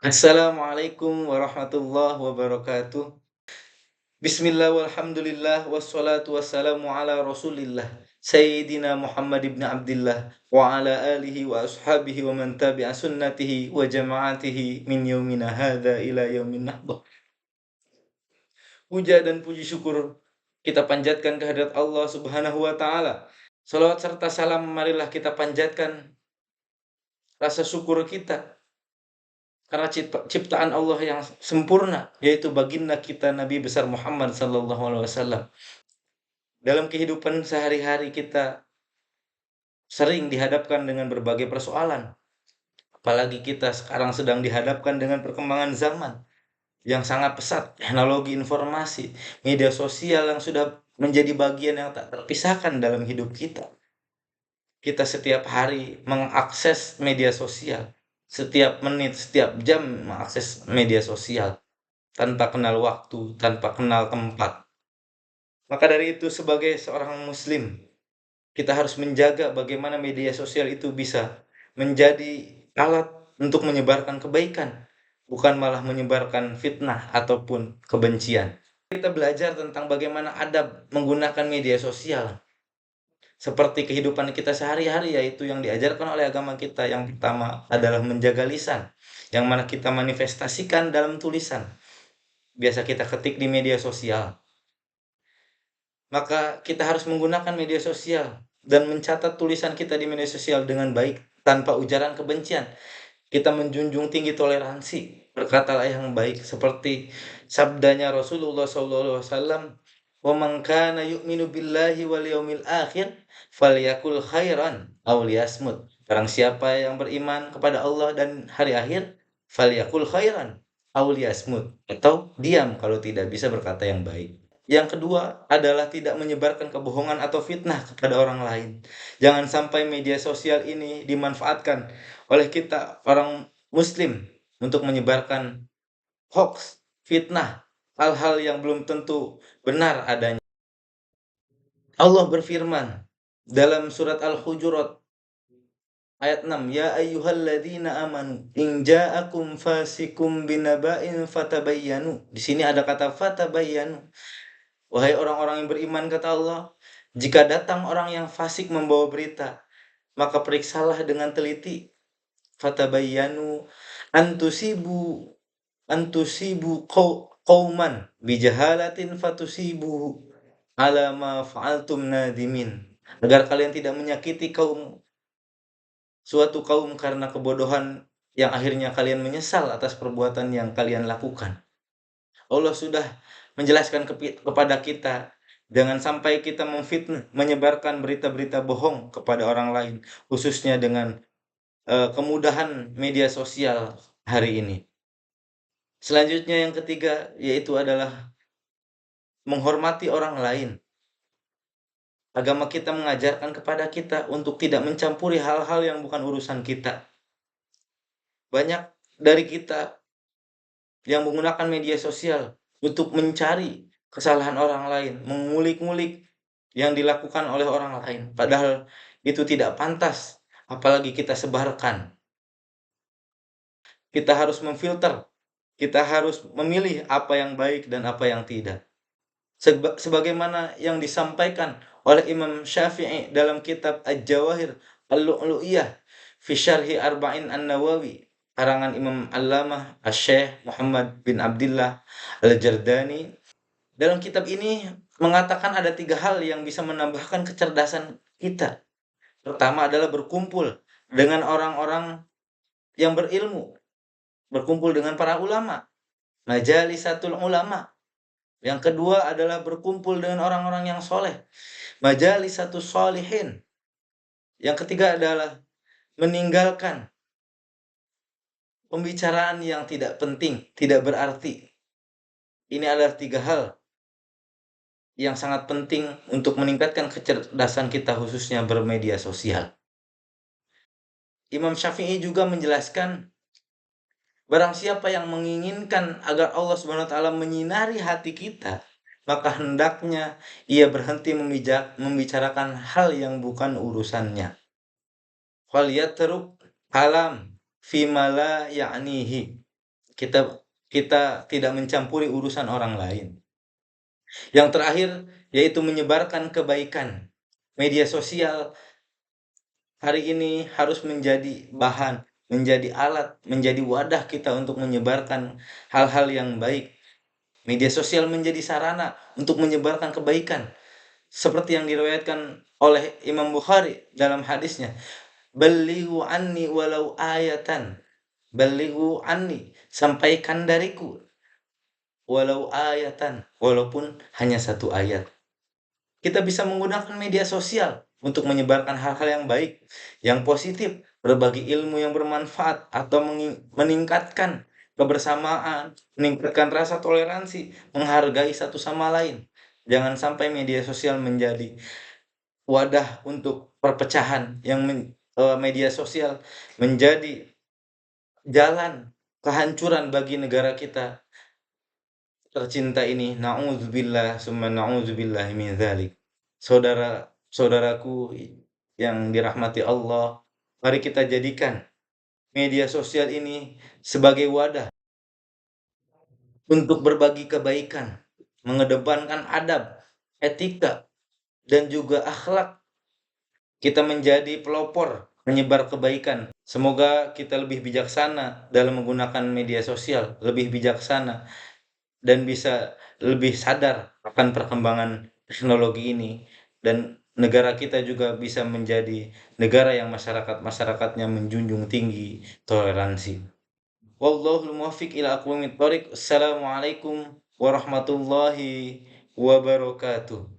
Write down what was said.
Assalamualaikum warahmatullahi wabarakatuh. Bismillah walhamdulillah wassalatu wassalamu ala Rasulillah Sayyidina Muhammad ibn Abdillah wa ala alihi wa ashabihi wa man tabi'a sunnatihi wa jama'atihi min yaumina hadza ila yaumin nahdah. Puja dan puji syukur kita panjatkan kehadirat Allah Subhanahu wa taala. Salawat serta salam marilah kita panjatkan rasa syukur kita karena ciptaan Allah yang sempurna, yaitu baginda kita Nabi besar Muhammad sallallahu alaihi wasallam. Dalam kehidupan sehari-hari kita sering dihadapkan dengan berbagai persoalan. Apalagi kita sekarang sedang dihadapkan dengan perkembangan zaman yang sangat pesat, teknologi informasi, media sosial yang sudah menjadi bagian yang tak terpisahkan dalam hidup kita. Kita setiap hari mengakses media sosial, setiap menit, setiap jam mengakses media sosial tanpa kenal waktu, tanpa kenal tempat. Maka dari itu sebagai seorang muslim, kita harus menjaga bagaimana media sosial itu bisa menjadi alat untuk menyebarkan kebaikan, bukan malah menyebarkan fitnah ataupun kebencian. Kita belajar tentang bagaimana adab menggunakan media sosial seperti kehidupan kita sehari-hari, yaitu yang diajarkan oleh agama kita. Yang pertama adalah menjaga lisan, yang mana kita manifestasikan dalam tulisan. Biasa kita ketik di media sosial. Maka kita harus menggunakan media sosial dan mencatat tulisan kita di media sosial dengan baik tanpa ujaran kebencian. Kita menjunjung tinggi toleransi, berkatalah yang baik seperti sabdanya Rasulullah SAW, "Wa man kana yu'minu billahi wal yaumil akhir falyakul khairan aw liyasmut." Barang siapa yang beriman kepada Allah dan hari akhir, falyakul khairan aw liyasmut, atau diam kalau tidak bisa berkata yang baik. Yang kedua adalah tidak menyebarkan kebohongan atau fitnah kepada orang lain. Jangan sampai media sosial ini dimanfaatkan oleh kita orang muslim untuk menyebarkan hoax, fitnah, hal-hal yang belum tentu benar adanya. Allah berfirman dalam surat Al-Hujurat ayat 6, "Ya ayyuhalladzina amanu in ja'akum fasikum binaba'in fatabayyanu." Di sini ada kata fatabayyanu. Wahai orang-orang yang beriman, kata Allah, jika datang orang yang fasik membawa berita, maka periksalah dengan teliti. Fatabayyanu antusibu qauman bijahalatin fatusibu ala ma fa'altum nadimin. Agar kalian tidak menyakiti suatu kaum karena kebodohan yang akhirnya kalian menyesal atas perbuatan yang kalian lakukan. Allah sudah menjelaskan kepada kita, jangan sampai kita memfitnah, menyebarkan berita-berita bohong kepada orang lain, khususnya dengan kemudahan media sosial hari ini. Selanjutnya yang ketiga yaitu adalah menghormati orang lain. Agama kita mengajarkan kepada kita untuk tidak mencampuri hal-hal yang bukan urusan kita. Banyak dari kita yang menggunakan media sosial untuk mencari kesalahan orang lain, mengulik-ngulik yang dilakukan oleh orang lain, padahal itu tidak pantas, apalagi kita sebarkan. Kita harus memfilter, kita harus memilih apa yang baik dan apa yang tidak. Sebagaimana yang disampaikan oleh Imam Syafi'i dalam kitab Al-Jawahir Al-Lu'lu'iyah fi Syarhi Arba'in An-Nawawi, karangan Imam Allamah Asy-Syaikh Muhammad bin Abdillah Al-Jardani. Dalam kitab ini mengatakan ada 3 hal yang bisa menambahkan kecerdasan kita. Pertama adalah berkumpul dengan orang-orang yang berilmu, berkumpul dengan para ulama, majalisatul ulama. Yang kedua adalah berkumpul dengan orang-orang yang soleh, majalisatus sholihin. Yang ketiga adalah meninggalkan pembicaraan yang tidak penting, tidak berarti. Ini adalah 3 hal yang sangat penting untuk meningkatkan kecerdasan kita, khususnya bermedia sosial. Imam Syafi'i juga menjelaskan, barang siapa yang menginginkan agar Allah Subhanahu wa taala menyinari hati kita, maka hendaknya ia berhenti membicarakan hal yang bukan urusannya. Falyatruk kalam fi ma la ya'nihi. kita kita tidak mencampuri urusan orang lain. Yang terakhir, yaitu menyebarkan kebaikan. Media sosial hari ini harus menjadi bahan, menjadi alat, menjadi wadah kita untuk menyebarkan hal-hal yang baik. Media sosial menjadi sarana untuk menyebarkan kebaikan. Seperti yang diriwayatkan oleh Imam Bukhari dalam hadisnya, "Ballighu anni walau ayatan." Ballighu anni, sampaikan dariku walau ayatan, walaupun hanya satu ayat. Kita bisa menggunakan media sosial untuk menyebarkan hal-hal yang baik, yang positif, berbagi ilmu yang bermanfaat, atau meningkatkan kebersamaan, meningkatkan rasa toleransi, menghargai satu sama lain. Jangan sampai media sosial menjadi wadah untuk perpecahan, media sosial menjadi jalan kehancuran bagi negara kita tercinta ini. Na'udzubillah summa na'udzubillah min dzalik. Saudara-saudaraku yang dirahmati Allah, mari kita jadikan media sosial ini sebagai wadah untuk berbagi kebaikan, mengedepankan adab, etika, dan juga akhlak. Kita menjadi pelopor menyebar kebaikan. Semoga kita lebih bijaksana dalam menggunakan media sosial, lebih bijaksana dan bisa lebih sadar akan perkembangan teknologi ini, dan negara kita juga bisa menjadi negara yang masyarakatnya menjunjung tinggi toleransi. Wallahul muwaffiq ila aqwamit thoriq. Assalamualaikum warahmatullahi wabarakatuh.